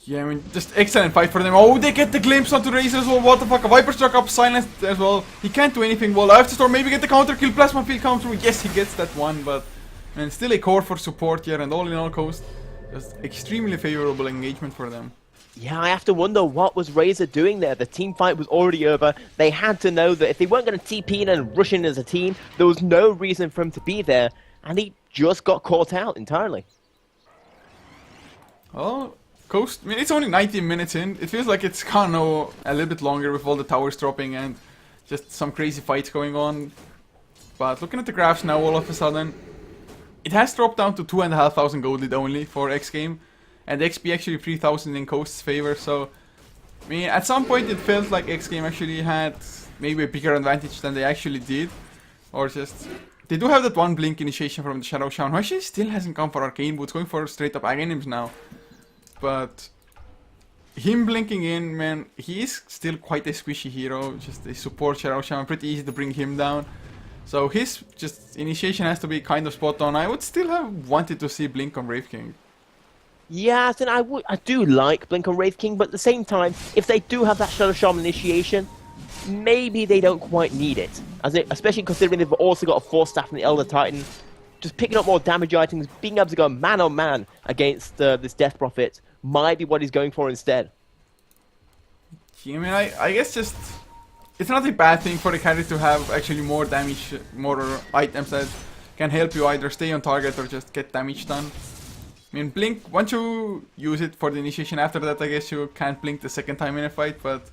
Yeah, I mean, just excellent fight for them. Oh, they get the glimpse onto Razor as well. What the fuck? A Viper struck up, silenced as well. He can't do anything well. I have to store, maybe get the counter kill. Plasma Field come through. Yes, he gets that one, but and still a core for support here. And all in all, Coast, just extremely favorable engagement for them. Yeah, I have to wonder what was Razor doing there. The team fight was already over. They had to know that if they weren't going to TP in and rush in as a team, there was no reason for him to be there, and he just got caught out entirely. Well, Coast, I mean, it's only 19 minutes in. It feels like it's gonna go a little bit longer with all the towers dropping and just some crazy fights going on. But looking at the graphs now, all of a sudden, it has dropped down to 2,500 gold lead only for xGame. And XP actually 3,000 in Coast's favor, so... I mean, at some point it felt like xGame actually had maybe a bigger advantage than they actually did. Or just... They do have that one blink initiation from the Shadow Shaman, who actually still hasn't come for Arcane Boots, going for straight up Aghanims now. But... him blinking in, man, he is still quite a squishy hero, just a support Shadow Shaman, pretty easy to bring him down. So his just initiation has to be kind of spot on. I would still have wanted to see Blink on Wraith King. Yes, and I do like Blink on Wraith King, but at the same time, if they do have that Shadow Shaman initiation, maybe they don't quite need it. Especially considering they've also got a Force Staff and the Elder Titan. Just picking up more damage items, being able to go man on man against this Death Prophet might be what he's going for instead. I mean, I guess just... It's not a bad thing for the carry to have actually more damage, more items that can help you either stay on target or just get damage done. I mean, Blink, once you use it for the initiation, after that I guess you can't Blink the second time in a fight, but...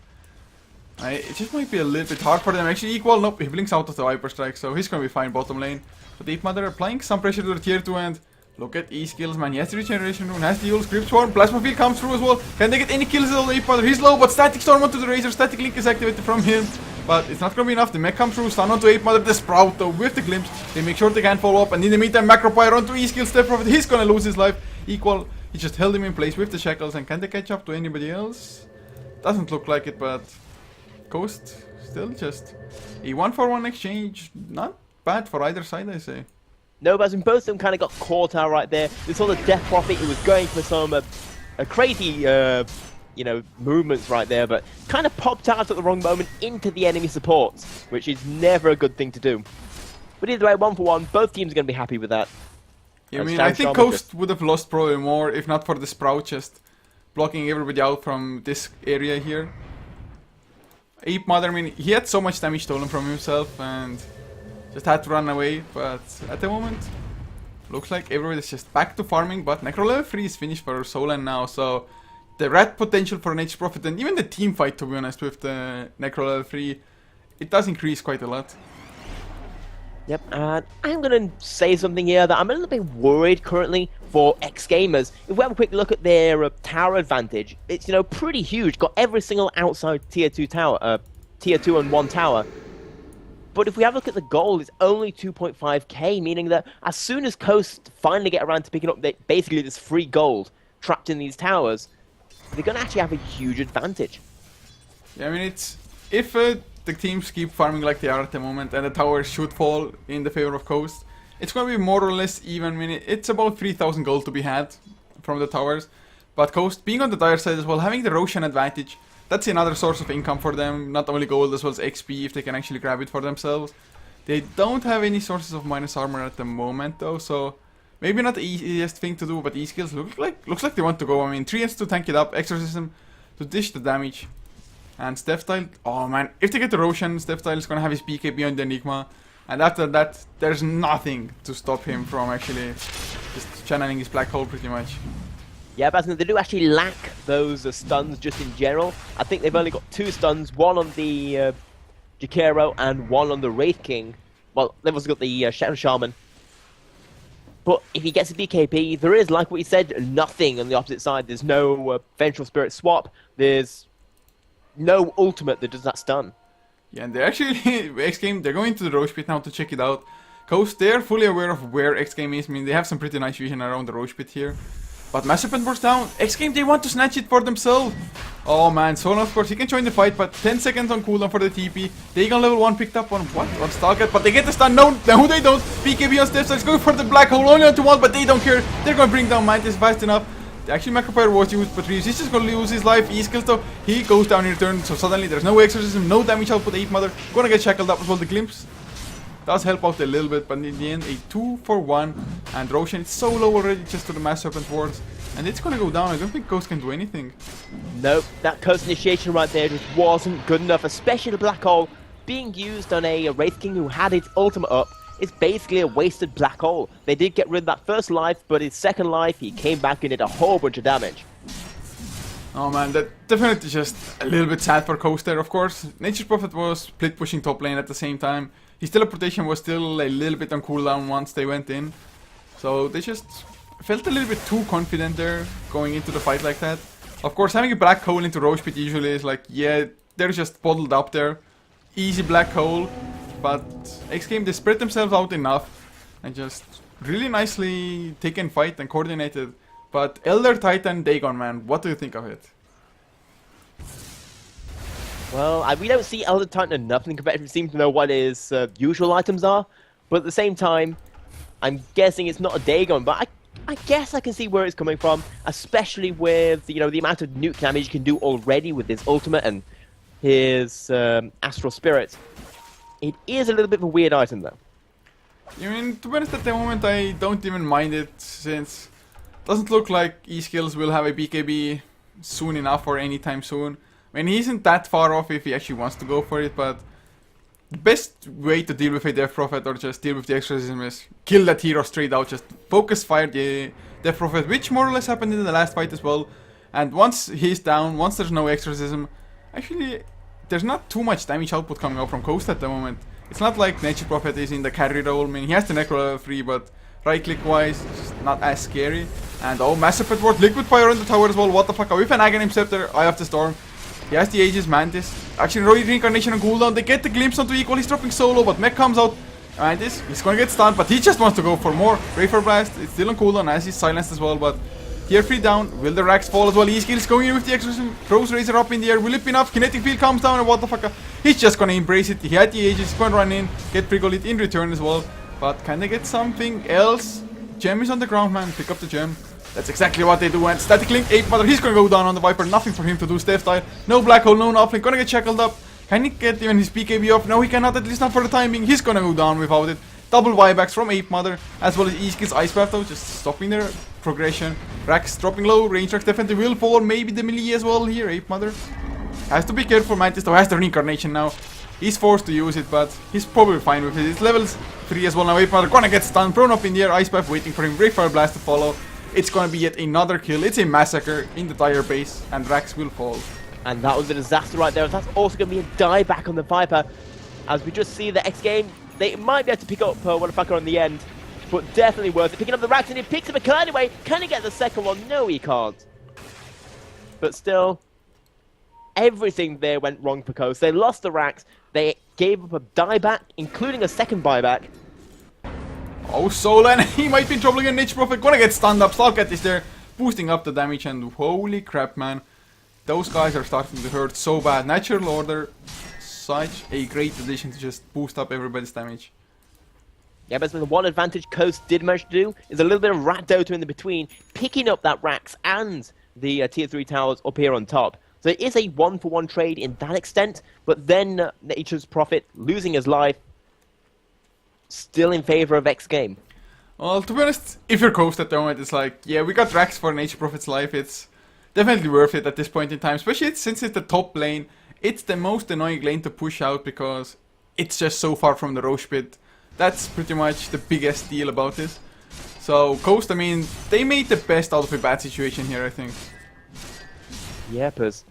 it just might be a little bit hard for them. Actually, equal, nope, he blinks out of the Viper Strike, so he's gonna be fine bottom lane. But Ape Mother applying some pressure to the tier 2 and... Look at E-skills, man, he has the regeneration rune, has the Eul's Crypt Swarm, Plasma Field comes through as well. Can they get any kills at all? Ape Mother, he's low, but Static Storm onto the Razor, Static Link is activated from him. But it's not gonna be enough, the mech comes through, stun onto Ape Mother, the Sprout though, with the glimpse. They make sure they can't follow up, and in the meantime, Macropyre onto E-skills, Prophet, he's gonna lose his life. Equal, he just held him in place with the shackles, and can they catch up to anybody else? Doesn't look like it, but... Ghost, still just a 1-for-1 exchange, not bad for either side, I say. No, but both of them kind of got caught out right there. We saw the Death Prophet, who was going for some crazy, you know, movements right there, but kind of popped out at the wrong moment into the enemy supports, which is never a good thing to do. But either way, 1-for-1, both teams are going to be happy with that. Yeah, I mean, I think Coast would have lost probably more if not for the Sprout just blocking everybody out from this area here. Ape Mother, I mean, he had so much damage stolen from himself and just had to run away, but at the moment, looks like everybody's just back to farming, but Necro level 3 is finished for Solan now, so the rat potential for an H Prophet and even the team fight, to be honest, with the Necro level 3, it does increase quite a lot. Yep, and I'm going to say something here that I'm a little bit worried currently for xGamers. If we have a quick look at their tower advantage, it's, you know, pretty huge. Got every single outside tier 2 tower, tier 2 and 1 tower. But if we have a look at the gold, it's only 2.5k, meaning that as soon as Coast finally get around to picking up basically this free gold trapped in these towers, they're going to actually have a huge advantage. Yeah, I mean, it's... If the teams keep farming like they are at the moment and the towers should fall in the favor of Coast, it's going to be more or less even. I mean, it's about 3,000 gold to be had from the towers. But Coast, being on the dire side as well, having the Roshan advantage, that's another source of income for them. Not only gold as well as XP if they can actually grab it for themselves. They don't have any sources of minus armor at the moment though, so maybe not the easiest thing to do, but E-skills looks like they want to go. I mean, 3 to tank it up, Exorcism to dish the damage. And Steftile, oh man, if they get the Roshan, Steftile is gonna have his BKB on the Enigma. And after that, there's nothing to stop him from actually just channeling his black hole pretty much. Yeah, but they do actually lack those stuns just in general. I think they've only got 2 stuns, one on the Jakiro and one on the Wraith King. Well, they've also got the Shadow Shaman. But if he gets a BKB, there is, like what you said, nothing on the opposite side. There's no Vengeful Spirit swap. There's no ultimate that does that stun. Yeah, and they're actually, xGame, they're going to the Roche Pit now to check it out. Coast, they're fully aware of where xGame is. I mean, they have some pretty nice vision around the Roche Pit here. But Mass Serpent burst down. xGame, they want to snatch it for themselves. Oh man, Solan, of course, he can join the fight, but 10 seconds on cooldown for the TP. Dagon level 1 picked up on what? On Stalker, but they get the stun. No, they don't. BKB on Steps, it's going for the black hole, only onto 1, but they don't care. They're going to bring down Mantis fast enough. Actually, Macropyre was used, but Reeves, he's just going to lose his life. E-skills though, he goes down in return, so suddenly there's no exorcism, no damage output. Ape Mother gonna get shackled up as well. The glimpse does help out a little bit, but in the end, a 2-for-1. And Roshan is so low already just to the Mass Serpent wards. And it's gonna go down. I don't think Ghost can do anything. Nope, that Coast initiation right there just wasn't good enough, especially the Black Hole being used on a Wraith King who had its ultimate up. It's basically a wasted Black Hole. They did get rid of that first life, but his second life, he came back and did a whole bunch of damage. Oh man, that definitely just a little bit sad for Coast there, of course. Nature's Prophet was split pushing top lane at the same time. His teleportation was still a little bit on cooldown once they went in. So they just felt a little bit too confident there going into the fight like that. Of course, having a Black Hole into Roche Pit usually is like, yeah, they're just bottled up there. Easy Black Hole. But xGame, they spread themselves out enough and just really nicely taken fight and coordinated. But Elder Titan Dagon, man, what do you think of it? Well, we don't see Elder Titan enough in competitive seem to know what his usual items are. But at the same time, I'm guessing it's not a Dagon, but I guess I can see where it's coming from, especially with, you know, the amount of nuke damage you can do already with his ultimate and his Astral Spirit. It is a little bit of a weird item, though. I mean, to be honest, at the moment, I don't even mind it, since it doesn't look like E-Skills will have a BKB soon enough or anytime soon. I mean, he isn't that far off if he actually wants to go for it, but the best way to deal with a Death Prophet or just deal with the exorcism is kill that hero straight out, just focus fire the Death Prophet, which more or less happened in the last fight as well. And once he's down, once there's no exorcism, actually there's not too much damage output coming out from Coast at the moment. It's not like Nature's Prophet is in the carry role. I mean, he has the Necro level 3, but right click wise, it's just not as scary. And oh, massive pet ward, Liquid Fire on the tower as well, what the fuck, with an Aghanim Scepter, Eye of the Storm. He has the Aegis Mantis. Actually, Reincarnation on cooldown. They get the glimpse onto Equal. He's dropping solo, but Mech comes out. Mantis, he's gonna get stunned, but he just wants to go for more. Rafer Blast, it's still on cooldown as he's silenced as well, but tier 3 down. Will the racks fall as well? E-Skills going in with the exorcism. Throws Razor up in the air. Will it be enough? Kinetic Field comes down, and what the fuck? He's just gonna embrace it. He had the Aegis. He's gonna run in, get Prigolit in return as well. But can they get something else? Gem is on the ground, man. Pick up the gem. That's exactly what they do. And Static Link, 8 Mother, he's gonna go down on the Viper. Nothing for him to do. Steph style. No Black Hole, no nothing. Gonna get shackled up. Can he get even his BKB off? No, he cannot, at least not for the time being. He's gonna go down without it. Double buybacks from Ape Mother, as well as E-Skills Ice Path though, just stopping their progression. Rax dropping low, range tracks definitely will fall. Maybe the melee as well here. Ape Mother has to be careful. Mantis though has the reincarnation now. He's forced to use it, but he's probably fine with it. It's level 3 as well now. Ape Mother gonna get stunned, thrown up in the air. Ice Path waiting for him. Breakfire Blast to follow. It's gonna be yet another kill. It's a massacre in the tire base, and Rax will fall. And that was a disaster right there. That's also going to be a dieback on the Viper. As we just see the xGame, they might be able to pick up Wonderfucker on the end. But definitely worth it. Picking up the Rax, and he picks up a kill anyway. Can he get the second one? No, he can't. But still, everything there went wrong for Coast. They lost the Rax. They gave up a dieback, including a second buyback. Oh, Solan, he might be in trouble again. Nature's Prophet gonna get stunned up. Stalkat is there, boosting up the damage, and holy crap, man. Those guys are starting to hurt so bad. Natural Order, such a great addition to just boost up everybody's damage. Yeah, but the one advantage Coast did manage to do is a little bit of rat Dota in the between, picking up that Rax and the tier 3 towers up here on top. So it is a 1-for-1 trade in that extent, but then Nature's Prophet losing his life, still in favor of xGame. Well, to be honest, if you're Coast at the moment, it's like, yeah, we got Rax for Nature's Prophet's life. It's definitely worth it at this point in time, especially since it's the top lane. It's the most annoying lane to push out because it's just so far from the Roche Pit. That's pretty much the biggest deal about this. So, Coast, I mean, they made the best out of a bad situation here, I think. Yeah, because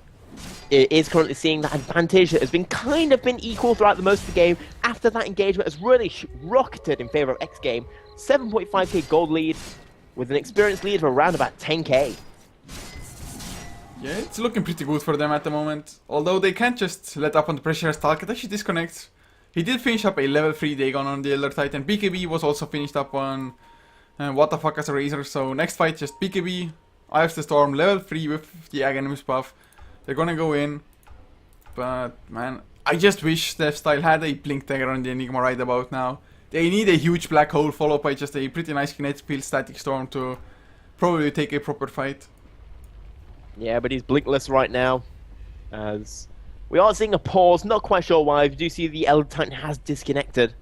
it is currently seeing that advantage that has been been equal throughout the most of the game. After that engagement has really rocketed in favor of xGame. 7.5k gold lead with an experience lead of around about 10k. Yeah, it's looking pretty good for them at the moment. Although they can't just let up on the pressure as Stalkat actually disconnects. He did finish up a level 3 Dagon on the Elder Titan. BKB was also finished up on what the fuck as a Razor. So next fight just BKB, Eye of the Storm, level 3 with the Aghanim's buff. They're gonna go in. But man, I just wish Steph Style had a Blink Dagger on the Enigma right about now. They need a huge Black Hole followed by just a pretty nice Kinetic Field Static Storm to probably take a proper fight. Yeah, but he's blinkless right now. As we are seeing a pause, not quite sure why. You do see the Elder Titan has disconnected.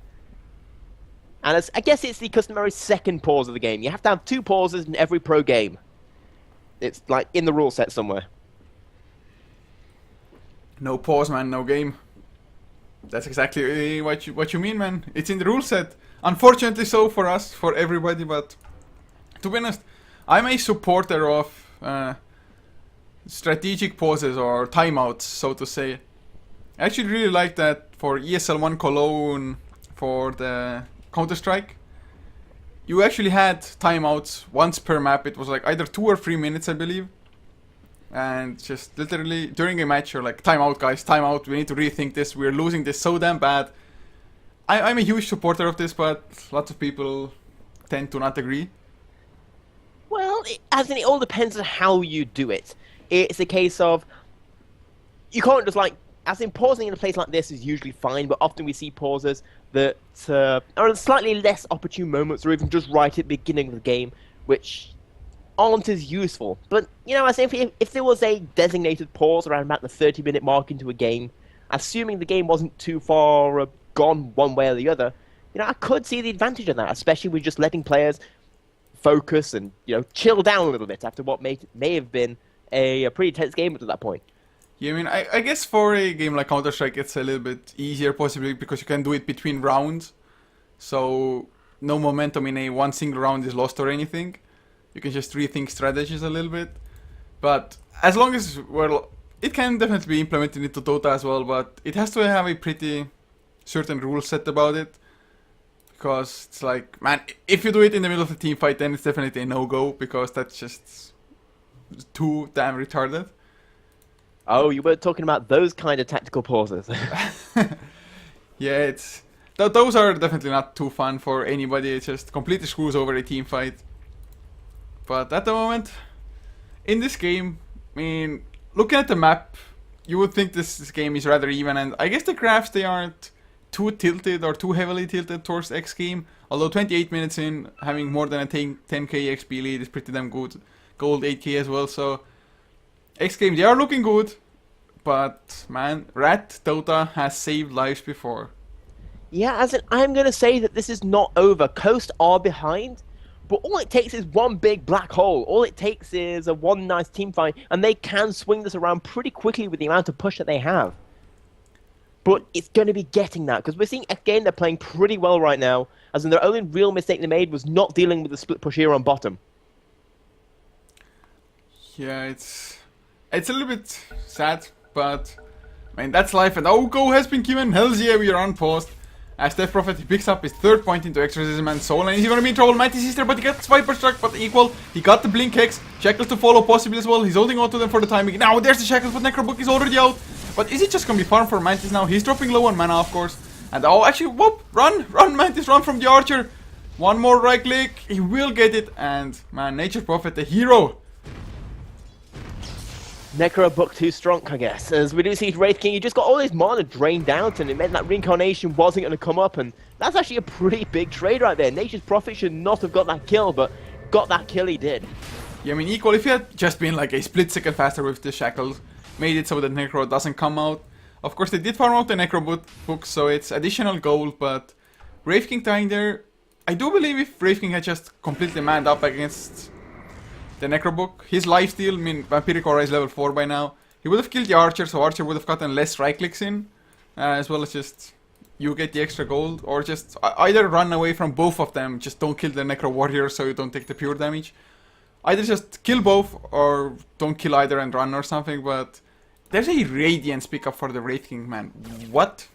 And I guess it's the customary second pause of the game. You have to have 2 pauses in every pro game. It's like in the rule set somewhere. No pause, man, no game. That's exactly what you mean, man. It's in the rule set. Unfortunately so for us, for everybody, but to be honest, I'm a supporter of strategic pauses or timeouts, so to say. I actually really like that for ESL1 Cologne, for the Counter-Strike. You actually had timeouts once per map. It was like either 2 or 3 minutes, I believe. And just literally during a match, you're like, time out, guys, time out. We need to rethink this. We're losing this so damn bad. I'm a huge supporter of this, but lots of people tend to not agree. Well, it all depends on how you do it. It's a case of you can't just like, as in pausing in a place like this is usually fine, but often we see pauses that are in slightly less opportune moments, or even just right at the beginning of the game, which aren't as useful. But, you know, I say if there was a designated pause around about the 30-minute mark into a game, assuming the game wasn't too far gone one way or the other, you know, I could see the advantage of that, especially with just letting players focus and, you know, chill down a little bit after what may have been a pretty tense game up to that point. Yeah, I mean, I guess for a game like Counter-Strike, it's a little bit easier possibly because you can do it between rounds. So, no momentum in a one single round is lost or anything. You can just rethink strategies a little bit. But as long as, well, it can definitely be implemented into Dota as well, but it has to have a pretty certain rule set about it. Because it's like, man, if you do it in the middle of a team fight, then it's definitely a no-go, because that's just too damn retarded. Oh, you were talking about those kind of tactical pauses. Yeah, those are definitely not too fun for anybody. It just completely screws over a team fight. But at the moment, in this game, I mean, looking at the map, you would think this game is rather even, and I guess the graphs, they aren't too tilted or too heavily tilted towards xGame. Although 28 minutes in, having more than a 10k XP lead is pretty damn good. Gold 8k as well, so xGame, they are looking good. But man, Rat Dota has saved lives before. Yeah, as in, I'm going to say that this is not over. Coast are behind, but all it takes is one big black hole. All it takes is a one nice team fight, and they can swing this around pretty quickly with the amount of push that they have. But it's going to be getting that, because we're seeing xGame, they're playing pretty well right now, as in their only real mistake they made was not dealing with the split push here on bottom. Yeah, it's a little bit sad, but I mean, that's life. And go has been given. Hells yeah, we are on post. As Death Prophet, he picks up his 3rd point into Exorcism and Soul, and he's gonna be in trouble. Mighty Sister, but he got Viper Struck, but equal. He got the Blink Hex. Shackles to follow possibly as well. He's holding on to them for the time being. Now there's the Shackles, but Necrobook is already out. But is it just gonna be farm for Mantis now? He's dropping low on mana, of course. And actually, whoop! Run, Mantis, run from the Archer. One more right click, he will get it. And man, Nature Prophet, the hero. Necro book too strong, I guess. As we do see Wraith King, he just got all his mana drained out, and it meant that Reincarnation wasn't going to come up, and that's actually a pretty big trade right there. Nature's Prophet should not have got that kill, but got that kill he did. Yeah, I mean, equal, if he had just been like a split second faster with the Shackles, made it so that Necro doesn't come out. Of course, they did farm out the Necro book, so it's additional gold, but Wraith King dying there, I do believe if Wraith King had just completely manned up against the Necrobook, his lifesteal, I mean, Vampiric Aura is level 4 by now. He would have killed the Archer, so Archer would have gotten less right clicks in, as well as just you get the extra gold, or just either run away from both of them, just don't kill the Necro Warrior so you don't take the pure damage. Either just kill both, or don't kill either and run or something, but there's a Radiance pickup for the Wraith King, man. What?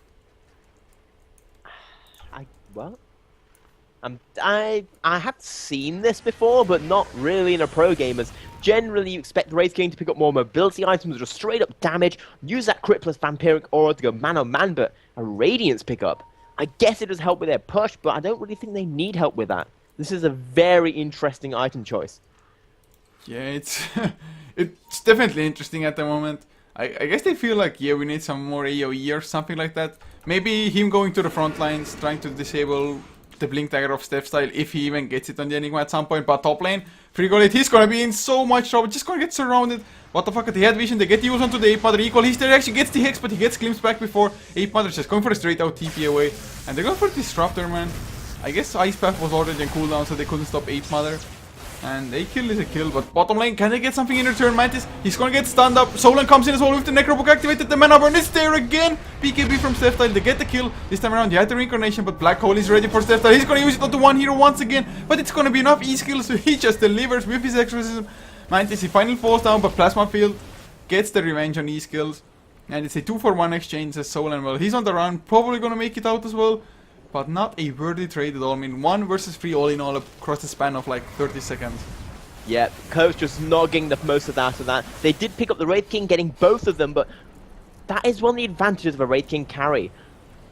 I have seen this before, but not really in a pro game, as generally you expect Wraith King to pick up more mobility items, just straight up damage, use that crit plus Vampiric Aura to go man on man, but a Radiance pickup, I guess it does help with their push, but I don't really think they need help with that. This is a very interesting item choice. Yeah, it's it's definitely interesting at the moment. I guess they feel like, yeah, we need some more AoE or something like that. Maybe him going to the front lines, trying to disable the Blink Dagger of Steph style, if he even gets it on the Enigma at some point. But top lane, Frigolite, he's gonna be in so much trouble, just gonna get surrounded. What the fuck, they had vision, they get the use onto the Ape Mother equal, he still actually gets the Hex, but he gets glimpsed back before. Ape Mother's just going for a straight out TP away, and they're going for Disruptor, man. I guess Ice Path was already on cooldown, so they couldn't stop Ape Mother. And a kill is a kill, but bottom lane, can they get something in return? Mantis, he's gonna get stunned up. Solan comes in as well with the Necrobook activated. The mana burn is there again. BKB from Steftile, they get the kill. This time around, he had the reincarnation, but Black Hole is ready for Steftile. He's gonna use it onto one hero once again, but it's gonna be enough E-skills, so he just delivers with his exorcism. Mantis, he finally falls down, but Plasma Field gets the revenge on E-skills. And it's a 2-for-1 exchange as Solan. Well, he's on the run, probably gonna make it out as well. But not a worthy trade at all. I mean, 1 versus 3 all in all across the span of like 30 seconds. Yeah, Coach just not getting the most of that. They did pick up the Wraith King, getting both of them, but that is one of the advantages of a Wraith King carry.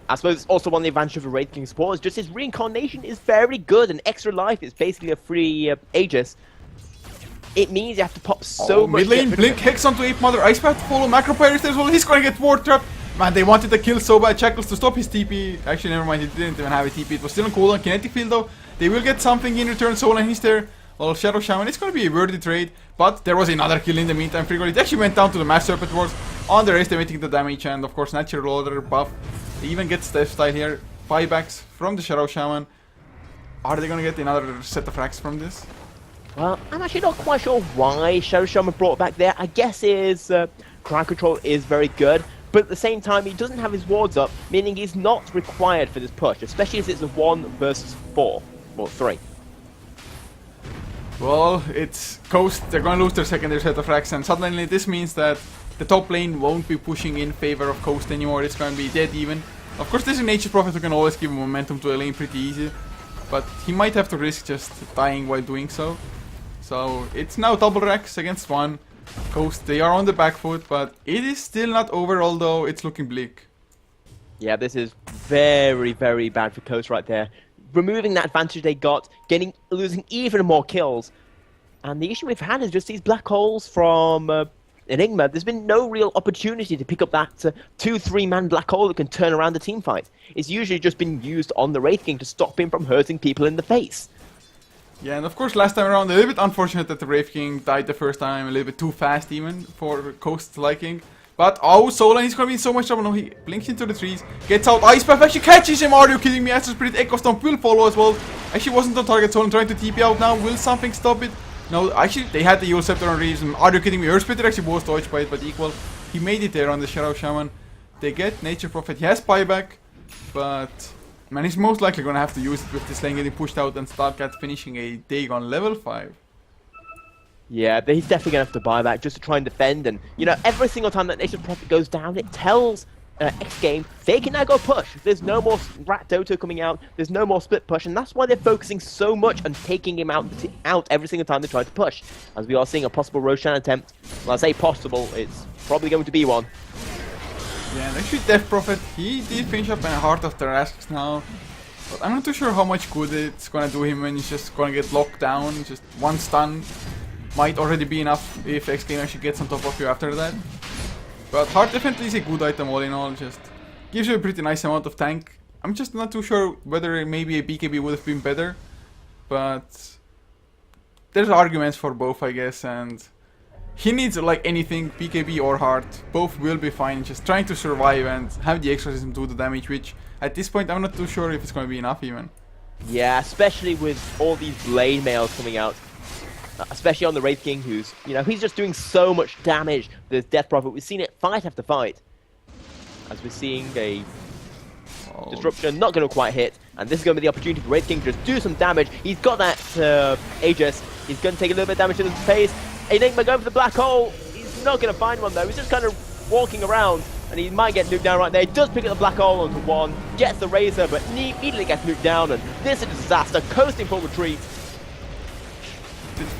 I suppose it's also one of the advantages of a Wraith King support, is just his reincarnation is very good, and extra life is basically a free Aegis. It means you have to pop so much. Mid lane, Blink, Hex onto Ape Mother, Ice Path to follow, Macro Pyrus as well, he's gonna get Ward Trap. Man, they wanted the kill so bad. Shackles to stop his TP. Actually, never mind, he didn't even have a TP. It was still on cooldown. Kinetic Field though. They will get something in return. Solan, he's there. Well, Shadow Shaman, it's gonna be a worthy trade. But there was another kill in the meantime. Frigol, it actually went down to the Mass Serpent Wars, underestimating the damage. And of course, Natural Order buff. They even get Steftile here. Buybacks from the Shadow Shaman. Are they gonna get another set of racks from this? Well, I'm actually not quite sure why Shadow Shaman brought back there. I guess his crowd control is very good. But at the same time, he doesn't have his wards up, meaning he's not required for this push, especially as it's a 1 versus 4, or 3. Well, it's Coast, they're gonna lose their secondary set of racks, and suddenly this means that the top lane won't be pushing in favor of Coast anymore. It's gonna be dead even. Of course, there's a Nature Prophet who can always give momentum to a lane pretty easy, but he might have to risk just dying while doing so. So it's now double racks against 1. Coast, they are on the back foot, but it is still not over, although it's looking bleak. Yeah, this is very, very bad for Coast right there. Removing that advantage they got, losing even more kills. And the issue we've had is just these black holes from Enigma. There's been no real opportunity to pick up that 2-3-man black hole that can turn around the team fight. It's usually just been used on the Wraith King to stop him from hurting people in the face. Yeah, and of course last time around, a little bit unfortunate that the Wraith King died the first time, a little bit too fast even for Coast's liking. But oh, Solan, he's gonna be in so much trouble now. He blinks into the trees, gets out, Ice Path actually catches him. Are you kidding me? Astral Spirit, Echo Stomp will follow as well. Actually wasn't on target, Solan trying to TP out now. Will something stop it? No, actually they had the Eul Scepter on Reeves. And are you kidding me? Earth Splitter actually was dodged by it, but equal. He made it there on the Shadow Shaman. They get Nature Prophet, he has buyback, but man, he's most likely gonna have to use it with this lane getting pushed out and Starcat finishing a dig on level 5. Yeah, but he's definitely going to have to buy back just to try and defend. And, you know, every single time that Nation Prophet goes down, it tells xGame they can now go push. There's no more Rat Dota coming out. There's no more split push. And that's why they're focusing so much on taking him out every single time they try to push. As we are seeing a possible Roshan attempt. Well, I say possible, it's probably going to be one. Yeah, and actually Death Prophet, he did finish up in the Heart of Tarrasques now. But I'm not too sure how much good it's gonna do him when he's just gonna get locked down. Just one stun might already be enough if xGame actually gets on top of you after that. But Heart definitely is a good item all in all, just gives you a pretty nice amount of tank. I'm just not too sure whether maybe a BKB would have been better, but there's arguments for both, I guess, and he needs like anything, BKB or Heart, both will be fine, just trying to survive and have the exorcism do the damage, which at this point I'm not too sure if it's going to be enough even. Yeah, especially with all these blade mails coming out. Especially on the Wraith King, who's, you know, he's just doing so much damage. There's Death Prophet. We've seen it fight after fight. As we're seeing a disruption, not going to quite hit. And this is going to be the opportunity for Wraith King to just do some damage. He's got that Aegis. He's going to take a little bit of damage to his face. Enigma going for the black hole. He's not going to find one though. He's just kind of walking around. And he might get nuked down right there. He does pick up the black hole onto one. Gets the Razor, but immediately gets nuked down. And this is a disaster. Coasting for retreat.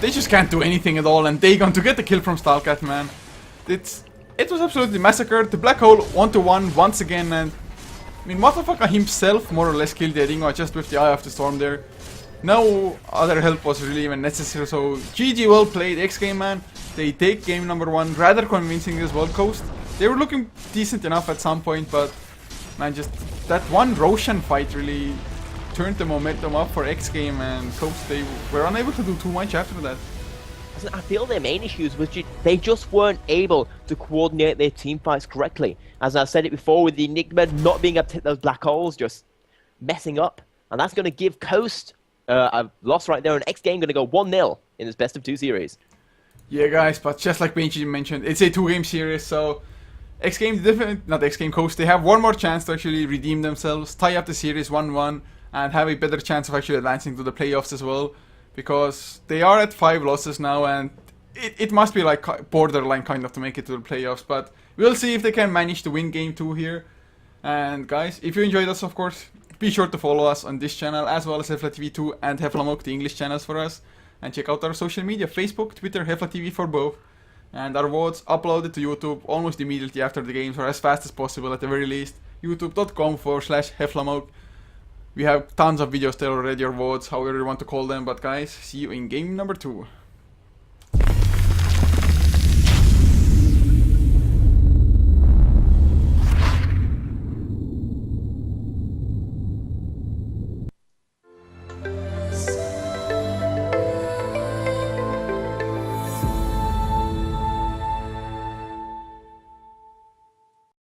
They just can't do anything at all, and they going to get the kill from Stalcat, man. It was absolutely massacred. The black hole 1-1 once again, and I mean, Motherfucker himself more or less killed the Enigma just with the Eye of the Storm there. No other help was really even necessary, so GG, well played, xGame, man. They take game number 1 rather convincing as well. Coast, they were looking decent enough at some point, but man, just that one Roshan fight really turned the momentum up for xGame, and Coast, they were unable to do too much after that. I feel their main issues was they just weren't able to coordinate their team fights correctly. As I said it before, with the Enigma not being able to hit those black holes, just messing up. And that's going to give Coast a loss right there, and xGame going to go 1-0 in this best of 2 series. Yeah, guys, but just like Benji mentioned, it's a 2-game series, so xGame, not xGame Coast, they have one more chance to actually redeem themselves, tie up the series 1-1, and have a better chance of actually advancing to the playoffs as well, because they are at 5 losses now, and it must be like borderline kind of to make it to the playoffs, but we'll see if they can manage to win game 2 here. And guys, if you enjoyed us, of course, be sure to follow us on this channel, as well as HeflaTV 2 and HeflaMoke, the English channels for us. And check out our social media, Facebook, Twitter, HeflaTV for both. And our VODs uploaded to YouTube almost immediately after the games, or as fast as possible at the very least. youtube.com/HeflaMoke. We have tons of videos there already, or VODs, however you want to call them. But guys, see you in game number 2.